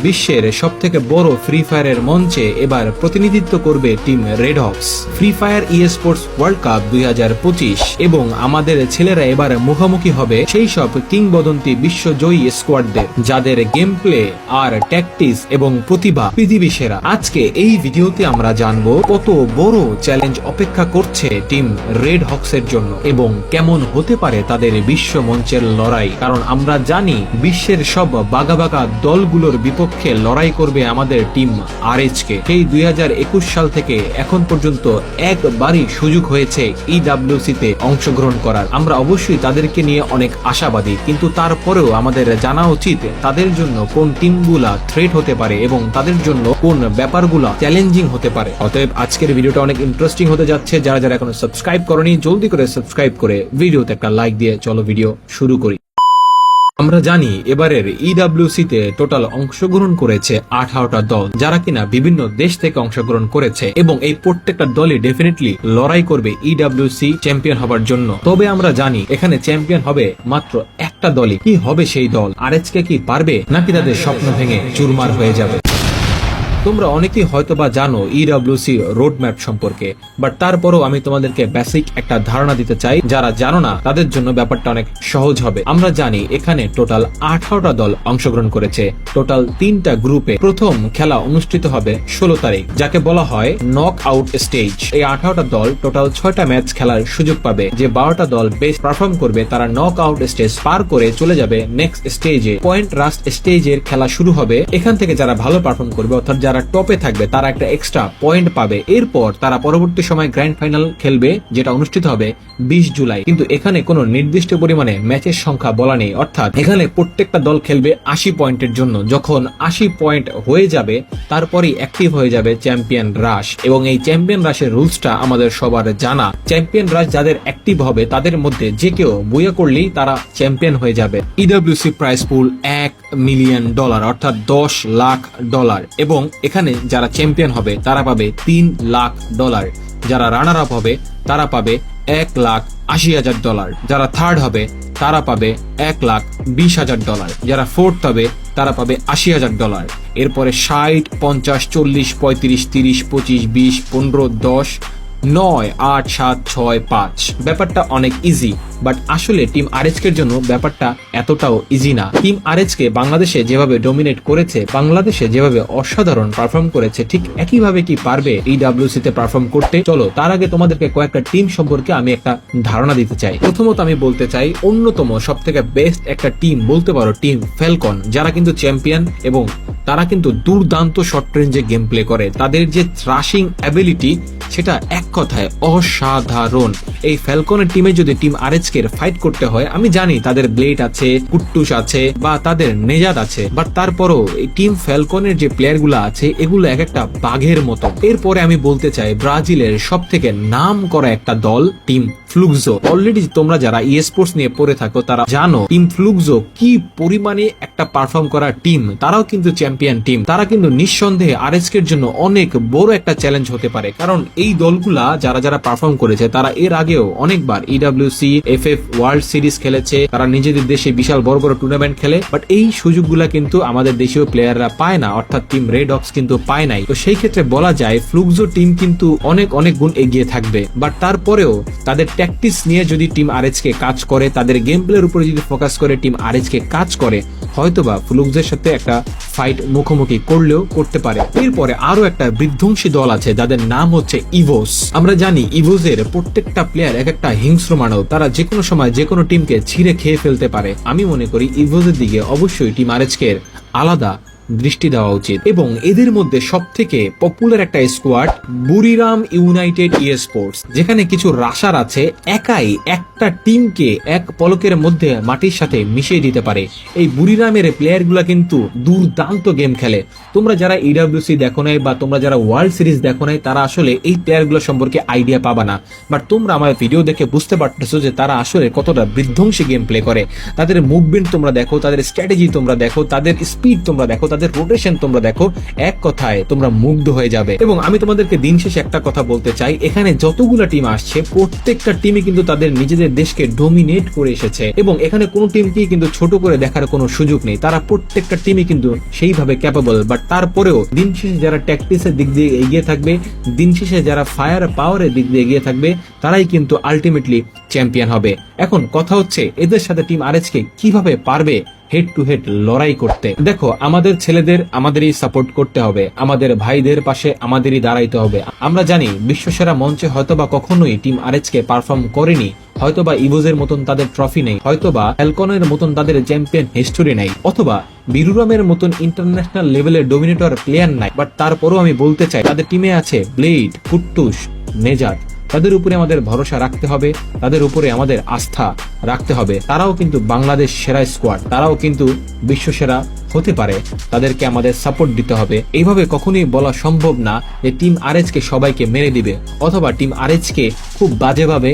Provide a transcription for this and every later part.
বিশ্বের সবথেকে বড় ফ্রি ফায়ারের মঞ্চে এবার প্রতিনিধিত্ব করবে team red Hawks. Free fire sports world cup 2025 এবং আমাদের ছেলেরা এবার মুখোমুখি হবে সেই সব কিংবদন্তি বিশ্বজয়ী স্কোয়াডদের, যাদের গেম প্লে আর ট্যাকটিক্স এবং প্রতিভা পৃথিবী সেরা। আজকে এই ভিডিওতে আমরা জানবো কত বড় চ্যালেঞ্জ অপেক্ষা করছে টিম রেড হক্সের জন্য এবং কেমন হতে পারে তাদের বিশ্ব মঞ্চের লড়াই। কারণ আমরা জানি বিশ্বের সব বাঘা বাঘা দলগুলোর বিপক্ষে লড়াই করবে আমাদের টিম আরএইচকে। সেই 2021 সাল থেকে এখন পর্যন্ত একবারই সুযোগ হয়েছে ইডব্লিউসি তে অংশগ্রহণ করার। আমরা অবশ্যই তাদেরকে নিয়ে অনেক আশাবাদী, কিন্তু তারপরেও আমাদের জানা উচিত তাদের জন্য কোন টিমগুলা থ্রেট হতে পারে এবং তাদের জন্য কোন ব্যাপারগুলা চ্যালেঞ্জিং হতে পারে। অতএব আজকের ভিডিওটা অনেক ইন্টারেস্টিং হতে যাচ্ছে। যারা যারা এখনো সাবস্ক্রাইব করনি জলদি করে সাবস্ক্রাইব করে ভিডিওতে একটা লাইক দিয়ে চলো ভিডিও শুরু করি। আমরা জানি এবারের ইডব্লিউসি তে টোটাল অংশগ্রহণ করেছে 18টা দল, যারা কিনা বিভিন্ন দেশ থেকে অংশগ্রহণ করেছে এবং এই প্রত্যেকটা দলই ডেফিনেটলি লড়াই করবে ইডব্লিউসি চ্যাম্পিয়ন হবার জন্য। তবে আমরা জানি এখানে চ্যাম্পিয়ন হবে মাত্র একটা দলই। কি হবে সেই দল? আরএইচকে কি পারবে নাকি তাদের স্বপ্ন ভেঙে চুরমার হয়ে যাবে? তোমরা অনেকেই হয়তোবা জানো ইডব্লিউসি রোড ম্যাপ সম্পর্কে, বাট তারপরও আমি তোমাদেরকে বেসিক একটা ধারণা দিতে চাই। যারা জানো না তাদের জন্য ব্যাপারটা অনেক সহজ হবে। আমরা জানি এখানে টোটাল 18টা দল অংশগ্রহণ করেছে, টোটাল 3টা গ্রুপে। প্রথম খেলা অনুষ্ঠিত হবে 16 তারিখ, যাকে বলা হয় নক আউট স্টেজ। এই 18টা দল টোটাল 6টা ম্যাচ খেলার সুযোগ পাবে। যে 12টা দল বেস্ট পারফর্ম করবে তারা নক আউট স্টেজ পার করে চলে যাবে নেক্সট স্টেজে। পয়েন্ট রাস্ট স্টেজের খেলা শুরু হবে। এখান থেকে যারা ভালো পারফর্ম করবে অর্থাৎ যারা টপে থাকবে তারা একটা এক্সট্রা পয়েন্ট পাবে। এরপর তারা পরবর্তী সময় গ্র্যান্ড ফাইনাল খেলবে, যেটা অনুষ্ঠিত হবে 20 জুলাই। কিন্তু এখানে কোনো নির্দিষ্ট পরিমাণে ম্যাচের সংখ্যা বলা নেই, অর্থাৎ এখানে প্রত্যেকটা দল খেলবে 80 পয়েন্টের জন্য। যখন 80 পয়েন্ট হয়ে যাবে তারপরেই অ্যাক্টিভ হয়ে যাবে চ্যাম্পিয়ন রাশ। এবং এই চ্যাম্পিয়ন রাশের রুলসটা আমাদের সবার জানা। চ্যাম্পিয়ন রাশ যাদের অ্যাক্টিভ হবে তাদের মধ্যে যে কেউ বুয়া করলেই তারা চ্যাম্পিয়ন হয়ে যাবে। ইডব্লিউসি প্রাইস পুল $1 মিলিয়ন, অর্থাৎ $10 লাখ। এবং এখানে যারা চ্যাম্পিয়ন হবে তারা পাবে $3 লাখ। যারা রানার আপ হবে তারা পাবে $1,80,000। যারা থার্ড হবে তারা পাবে $1,20,000। যারা ফোর্থ হবে তারা পাবে $80,000। এরপরে 60, 50, 40, 35, 30, 25, 20, 15, 10, 9, 8, 7, 6, 5। ব্যাপারটা অনেক ইজি, বাট আসলে টিম আরএইচকে এর জন্য ব্যাপারটা এতটাও ইজি না। টিম আরএইচকে বাংলাদেশে যেভাবে ডমিনেট করেছে, বাংলাদেশে যেভাবে অসাধারণ পারফর্ম করেছে, ঠিক একইভাবে কি পারবে ইডব্লিউসি তে পারফর্ম করতে? চলো তার আগে তোমাদেরকে কয়েকটা টিম সম্পর্কে আমি একটা ধারণা দিতে চাই। প্রথমত আমি বলতে চাই অন্যতম সব থেকে বেস্ট একটা টিম বলতে পারো টিম ফ্যালকন, যারা কিন্তু চ্যাম্পিয়ন এবং তারা কিন্তু দুর্দান্ত শর্ট রেঞ্জে গেম প্লে করে। তাদের যে থ্রাশিং অ্যাবিলিটি সেটা এক কথায় অসাধারণ। এই ফ্যালকনের টিমে যদি টিম আরএইচকে ফাইট করতে হয়, আমি জানি তাদের ব্লেড আছে, কুট্টুস আছে বা তাদের নেজাদ আছে, বাট তারপরও এই টিম ফ্যালকনের যে প্লেয়ার গুলো আছে এগুলো এক একটা বাঘের মতো। এরপরে আমি বলতে চাই ব্রাজিলের সব থেকে নাম করা একটা দল টিম ফ্লুক্সো। অলরেডি তোমরা যারা স্পোর্টস নিয়ে পড়ে থাকো তারা জানো টিম ফ্লুক্সো কি পরিমাণে একটা পারফর্ম করা টিম। তারাও কিন্তু চ্যাম্পিয়ন টিম। তারা কিন্তু নিঃসন্দেহে আরএইচকে এর জন্য অনেক বড় একটা চ্যালেঞ্জ হতে পারে, কারণ এই দলগুলা যারা যারা পারফর্ম করেছে তারা এর আগেও অনেকবার ইডব্লিউসি এফএফ ওয়ার্ল্ড সিরিজ খেলেছে। তারা নিজেদের দেশে বিশাল বড় বড় টুর্নামেন্ট খেলে, বাট এই সুযোগগুলা কিন্তু আমাদের দেশীয় প্লেয়াররা পায় না, অর্থাৎ টিম রেড হক্স কিন্তু পায় নাই। তো সেই ক্ষেত্রে বলা যায় ফ্লুক্সো টিম কিন্তু অনেক অনেক গুণ এগিয়ে থাকবে। বাট তারপরেও তাদের ট্যাকটিক্স নিয়ে যদি টিম আরএইচকে কাজ করে, তাদের গেম প্লের উপরে যদি ফোকাস করে টিম আরএইচকে কাজ করে, হয়তোবা ফ্লুক্সের সাথে একটা ফাইট মুখোমুখি করলেও করতে পারে। এরপরে আরো একটা বিধ্বংসী দল আছে যাদের নাম হচ্ছে ইভোস। আমরা জানি ইভোসের প্রত্যেকটা প্লেয়ার এক একটা হিংস্র মানব। তারা যে কোনো সময় যে কোনো টিমকে ছিঁড়ে খেয়ে ফেলতে পারে। আমি মনে করি ইভোসের দিকে অবশ্যই টিম আরএইচকে আলাদা দৃষ্টি দেওয়া উচিত। এবং এদের মধ্যে সব থেকে পপুলার একটা স্কোয়াড বুরিরাম ইউনাইটেড স্পোর্টস, যেখানে কিছু রাশার আছে একাই একটা টিমকে এক পলকের মধ্যে মাটির সাথে মিশিয়ে দিতে পারে। এই বুরিরামের প্লেয়ার গুলা কিন্তু দুর্দান্ত গেম খেলে। তোমরা যারা ইডব্লিউসি দেখো নাই বা তোমরা যারা ওয়ার্ল্ড সিরিজ দেখো নাই তারা আসলে এই প্লেয়ার গুলো সম্পর্কে আইডিয়া পাবা না, বাট তোমরা আমার ভিডিও দেখে বুঝতে পারতেছো যে তারা আসলে কতটা বিধ্বংসী গেম প্লে করে। তাদের মুভমেন্ট তোমরা দেখো, তাদের স্ট্র্যাটেজি তোমরা দেখো, তাদের স্পিড তোমরা দেখো, তাদের রোটেশন তোমরা দেখো, এক কথায় তোমরা মুগ্ধ হয়ে যাবে। এবং আমি তোমাদেরকে দিন শেষে একটা কথা বলতে চাই, এখানে যতগুলা টিম আসছে প্রত্যেকটা টিমই কিন্তু তাদের নিজেদের দেশকে ডোমিনেট করে এসেছে, এবং এখানে কোনো টিমকেই কিন্তু ছোট করে দেখার কোনো সুযোগ নেই। তারা প্রত্যেকটা টিমই কিন্তু সেইভাবে ক্যাপেবল, বাট তারপরেও দিন শেষে যারা ট্যাকটিক্সের দিক দিয়ে এগিয়ে থাকবে, দিন শেষে যারা ফায়ার পাওয়ারের দিক দিয়ে এগিয়ে থাকবে, তারাই কিন্তু আলটিমেটলি চ্যাম্পিয়ন হবে। এখন কথা হচ্ছে এদের সাথে টিম আরএচকে কিভাবে পারবে হেড টু হেড লড়াই করতে। দেখো, আমাদের ছেলেদের আমাদেরই সাপোর্ট করতে হবে, আমাদের ভাইদের পাশে আমাদেরই দাঁড়াইতে হবে। আমরা জানি বিশ্বসেরা মঞ্চে হয়তোবা কখনোই টিম আরএচকে পারফর্ম করেনি, হয়তোবা ইভোজের মতন তাদের ট্রফি নেই, হয়তোবা ফ্যালকনের মতন তাদের চ্যাম্পিয়ন হিস্টোরি নাই, অথবা বিরুরামের মতন ইন্টারন্যাশনাল লেভেলের ডোমিনেটর প্লেয়ার নাই, বাট তারপরেও আমি বলতে চাই তাদের টিমে আছে ব্লেড, কুট্টুস, নেজার। তাদের উপরে আমাদের ভরসা রাখতে হবে, তাদের উপরে আমাদের আস্থা রাখতে হবে। তারাও কিন্তু বাংলাদেশ সেরা স্কোয়াড, তারাও কিন্তু বিশ্বসেরা হতে পারে, তাদেরকে আমাদের সাপোর্ট দিতে হবে। এইভাবে কখনোই বলা সম্ভব না যে টিম আরএচকে সবাইকে মেরে দিবে, অথবা টিম আরএচকে খুব বাজেভাবে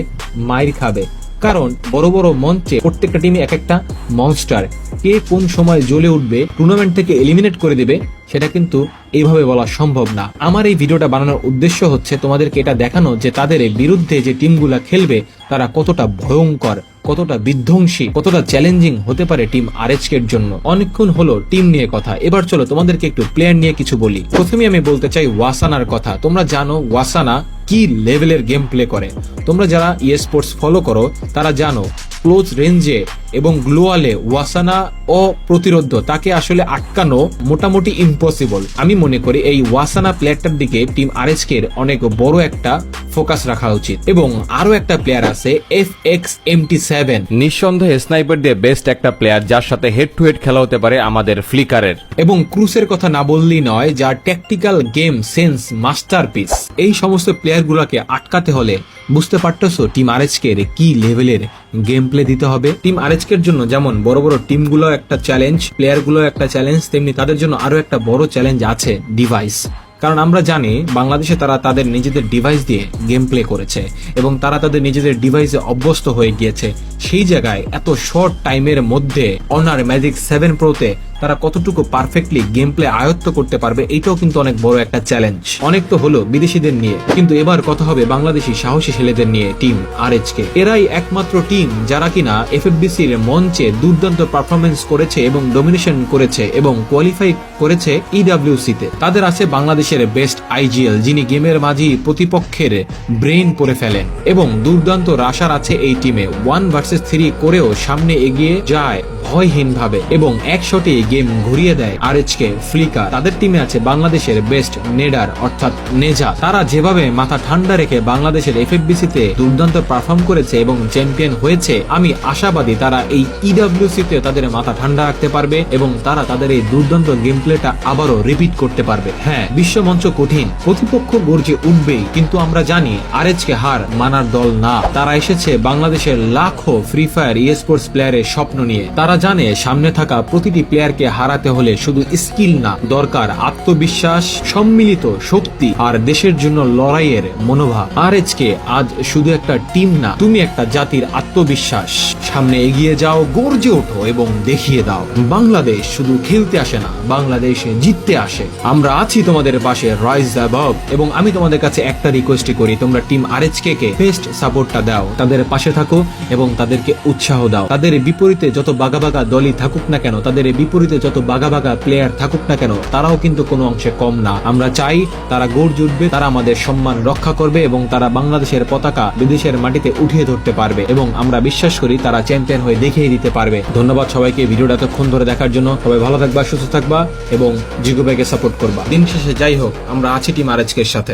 মাইর খাবে। কারণ বড় বড় মঞ্চে প্রত্যেকটা টিমে এক একটা মনস্টার, কে কোন সময় জ্বলে উঠবে, টুর্নামেন্ট থেকে এলিমিনেট করে দিবে, সেটা কিন্তু এইভাবে বলা সম্ভব না। আমার এই ভিডিওটা বানানোর উদ্দেশ্য হচ্ছে তোমাদেরকে এটা দেখানো যে তাদের বিরুদ্ধে যে টিমগুলা খেলবে তারা কতটা ভয়ঙ্কর, কতটা বিধ্বংসী, কতটা চ্যালেঞ্জিং হতে পারে টিম আরএচকে এর জন্য। অনেকক্ষণ হলো টিম নিয়ে কথা, এবার চলো তোমাদেরকে একটু প্লেয়ার নিয়ে কিছু বলি। প্রথমে আমি বলতে চাই ওয়াসানার কথা। তোমরা জানো ওয়াসানা কি লেভেলের গেম প্লে করে। তোমরা যারা স্পোর্টস ফলো করো তারা জানো ক্লোজ রেঞ্জে এবং গ্লোয়ালে ওয়াসানা অপ্রতিরোধ্য, তাকে আসলে আটকানো মোটামুটি ইম্পসিবল। আমি মনে করি এই ওয়াসানা প্লেয়ারটার দিকে টিম আরএচকে অনেক বড় একটা ফোকাস রাখা উচিত। এবং আরো একটা প্লেয়ার আছে FXMT7, নিঃসন্দেহে স্নাইপার দিয়ে বেস্ট একটা প্লেয়ার, যার সাথে হেড টু হেড খেলা হতে পারে আমাদের ফ্লিকারের। এবং ক্রুসের কথা না বললেই নয়, যার ট্যাকটিক্যাল গেম সেন্স মাস্টারপিস। এই সমস্ত প্লেয়ার গুলাকে আটকাতে হলে বুঝতে পারতেছো টিম আরএচকে কি লেভেলের গেম প্লে দিতে হবে। টিম আরএচকে এর জন্য যেমন বড় বড় টিমগুলো একটা চ্যালেঞ্জ, প্লেয়ার গুলো একটা চ্যালেঞ্জ, তেমনি তাদের জন্য আরো একটা বড় চ্যালেঞ্জ আছে ডিভাইস। কারণ আমরা জানি বাংলাদেশে তারা তাদের নিজেদের ডিভাইস দিয়ে গেম প্লে করেছে এবং তারা তাদের নিজেদের ডিভাইসে অভ্যস্ত হয়ে গিয়েছে। সেই জায়গায় এত শর্ট টাইমের মধ্যে অনার ম্যাজিক 7 প্রোতে তারা কতটুকু পারফেক্টলি গেম প্লে আয়ত্ত করতে পারবে, এটাও কিন্তু অনেক বড় একটা চ্যালেঞ্জ। অনেক তো হলো বিদেশিদের নিয়ে, কিন্তু এবার কথা হবে বাংলাদেশি সাহসী ছেলেদের নিয়ে, টিম আরএচকে। এরাই একমাত্র টিম যারা কিনা এফএফবিসির মঞ্চে দুর্দান্ত পারফরমেন্স করেছে এবং ডোমিনেশন করেছে এবং কোয়ালিফাই করেছে ইডব্লিউসি তে। তাদের আছে বাংলাদেশের বেস্ট আইজিএল, যিনি গেমের মাঝেই প্রতিপক্ষের ব্রেইন পড়ে ফেলেন, এবং দুর্দান্ত রাশার আছে এই টিমে। 1 ভার্সেস 3 করেও সামনে এগিয়ে যায় ভয়হীন ভাবে এবং এক শটে গেম ঘুরিয়ে দেয় আরএচকে ফ্লিকার। তাদের টিমে আছে বাংলাদেশের বেস্ট নেডার অর্থাৎ নেজা। তারা যেভাবে মাথা ঠান্ডা রেখে বাংলাদেশের এফএফবিসি তে দুর্দান্ত পারফর্ম করেছে এবং চ্যাম্পিয়ন হয়েছে, আমি আশাবাদী তারা এই ইডব্লিউসি তে তাদের মাথা ঠান্ডা রাখতে পারবে এবং তারা তাদের এই দুর্দান্ত গেম প্লেটা আবারও রিপিট করতে পারবে। হ্যাঁ, বিশ্বমঞ্চ কঠিন, প্রতিপক্ষ গর্জে উঠবেই, কিন্তু আমরা জানি আরএচকে হার মানার দল না। তারা এসেছে বাংলাদেশের লাখো ফ্রি ফায়ার স্পোর্টস প্লেয়ারের স্বপ্ন নিয়ে। তারা জানে সামনে থাকা প্রতিটি প্লেয়ারকে হারাতে হলে শুধু স্কিল না, দরকার আত্মবিশ্বাস, সম্মিলিত শক্তি আর দেশের জন্য লড়াইয়ের মনোভাব। আরএচকে আজ শুধু একটা টিম না, তুমি একটা জাতির আত্মবিশ্বাস। সামনে এগিয়ে যাও, গর্জে ওঠো এবং দেখিয়ে দাও বাংলাদেশ শুধু খেলতে আসে না, বাংলাদেশ জিততে আসে। আমরা আছি তোমাদের পাশে, রাইজ অ্যাবভ। এবং আমি তোমাদের কাছে একটা রিকোয়েস্টই করি, তোমরা টিম আরএচকে কে বেস্ট সাপোর্টটা দাও, তাদের পাশে থাকো এবং তাদেরকে উৎসাহ দাও। তাদের বিপরীতে যত বাগা বাগা দলই থাকুক না কেন, তাদের বিপরীতে যত বাগা বাগা প্লেয়ার থাকুক না কেন, তারাও কিন্তু কোনো অংশে কম না। আমরা চাই তারা গর্জে উঠবে, তারা আমাদের সম্মান রক্ষা করবে এবং তারা বাংলাদেশের পতাকা বিদেশের মাটিতে উঠিয়ে ধরতে পারবে, এবং আমরা বিশ্বাস করি তারা চ্যাম্পিয়ন হয়ে দেখিয়ে দিতে পারবে। ধন্যবাদ সবাইকে ভিডিওটা এতক্ষণ ধরে দেখার জন্য। সবাই ভালো থাকবা, সুস্থ থাকবা এবং জিগো ব্যাগে সাপোর্ট করবা। দিন শেষে যাই হোক, আমরা আছি টিম আরএচকে এর সাথে।